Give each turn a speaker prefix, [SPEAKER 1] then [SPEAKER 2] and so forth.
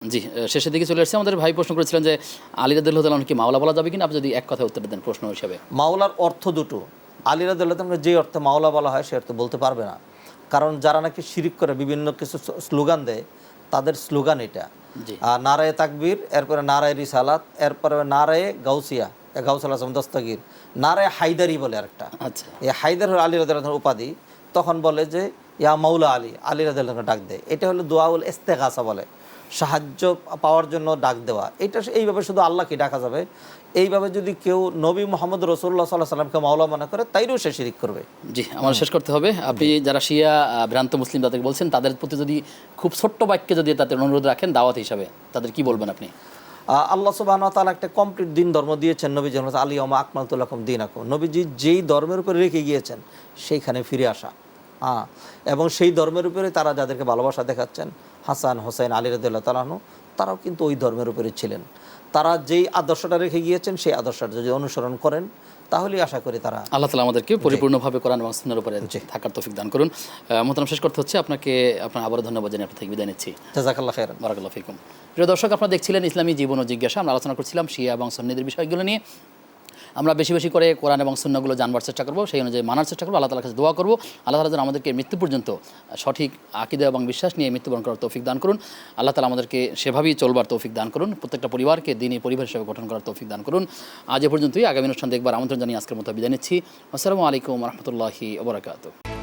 [SPEAKER 1] জি, শেষের দিকে চলে আসছে। আমাদের ভাই প্রশ্ন করেছিলেন যে আলী রাদিয়াল্লাহু তাআলা কি মাওলা বলা যাবে কিনা? আপনি যদি এক কথায় উত্তর দেন প্রশ্ন হিসেবে।
[SPEAKER 2] মাওলার অর্থ দুটো। আলী রাদিয়াল্লাহু তাআলা যে অর্থে মাওলা বলা হয় সে অর্থে বলতে পারবে না, কারণ যারা নাকি শিরিক করে বিভিন্ন কিছু স্লোগান দেয় তাদের স্লোগান এটা।
[SPEAKER 1] জি,
[SPEAKER 2] নারায়ে তাকবীর, এরপরে নারায়ে রিসালাত, এরপরে নারায়ে গাউসিয়া, গাউসুল আজম দস্তগীর, নারায়ে হায়দারি বলে আরেকটা।
[SPEAKER 1] আচ্ছা,
[SPEAKER 2] এই হায়দার হলো আলী রাদিয়াল্লাহু তাআলার উপাধি। তখন বলে যে ইয়া মাওলা আলী, আলী রাদিয়াল্লাহু ডাক দেয়। এটা হলো দোয়াউল ইস্তেগাসা বলে, সাহায্য পাওয়ার জন্য ডাক দেওয়া। এটা এইভাবে শুধু আল্লাহকে ডাকা যাবে। এইভাবে যদি কেউ নবী মোহাম্মদ রাসূলুল্লাহ সাল্লাল্লাহু আলাইহি সাল্লামকে মাওলা মনে করে তাইলেও সে শিরিক করবে।
[SPEAKER 1] জি, আমার শেষ করতে হবে। আপনি যারা শিয়া ভ্রান্ত মুসলিম তাদেরকে বলছেন, তাদের প্রতি যদি খুব ছোট্ট বাক্যে যদি তাদের অনুরোধ রাখেন দাওয়াত হিসাবে, তাদের কি বলবেন আপনি?
[SPEAKER 2] আল্লাহ সুবহানাহু ওয়া তাআলা একটা কমপ্লিট দিন ধর্ম দিয়েছেন নবী যেমন আলিয়াউমা আকমালতু লাকুম দীনাকুম। নবীজি যেই ধর্মের উপরে রেখে গিয়েছেন সেইখানে ফিরে আসা, এবং সেই ধর্মের উপরে তারা যাদেরকে ভালোবাসা দেখাচ্ছেন, হাসান হোসেন আলী রাদিয়াল্লাহু তাআলা আনহু, তারাও কিন্তু ওই ধর্মের উপরে ছিলেন। তারা যেই আদর্শটা রেখে গিয়েছেন সেই আদর্শটা যদি অনুসরণ করেন তাহলেই আশা করি তারা।
[SPEAKER 1] আল্লাহ তাআলা আমাদেরকে পরিপূর্ণভাবে কোরআন এবং সুন্নাহর উপরে থাকার তৌফিক দান করুন। মোহতারাম, শেষ করতে হচ্ছে। আপনাকে আবারও ধন্যবাদ জানিয়ে আপনার থেকে বিদায় নিচ্ছি।
[SPEAKER 2] জাযাকাল্লাহু খাইরান।
[SPEAKER 1] বারাকাল্লাহু ফিকুম। প্রিয় দর্শক, আপনারা দেখছিলেন ইসলামী জীবন ও জিজ্ঞাসা। আমরা আলোচনা করছিলাম শিয়া এবং সুন্নিদের বিষয়গুলো নিয়ে। আমরা বেশি বেশি করে কোরআন এবং সুন্নাহগুলো জানবার চেষ্টা করব, সেই অনুযায়ী মানার চেষ্টা করব। আল্লাহ তাআলার কাছে দোয়া করব আল্লাহ তাআলা যেন আমাদেরকে মৃত্যু পর্যন্ত সঠিক আকীদা এবং বিশ্বাস নিয়ে মৃত্যুবরণ করার তৌফিক দান করুন। আল্লাহ তাআলা আমাদেরকে সেভাবেই চলবার তৌফিক দান করুন। প্রত্যেকটা পরিবারকে দ্বীনী পরিবার হিসেবে গঠন করার তৌফিক দান করুন। আজ এ পর্যন্তই। আগামী অনুষ্ঠান দেখবার আমন্ত্রণ জানিয়ে আজকের মতো বিদায় নিচ্ছি। আসসালামু আলাইকুম ওয়া রাহমাতুল্লাহি ওয়া বারাকাতুহু।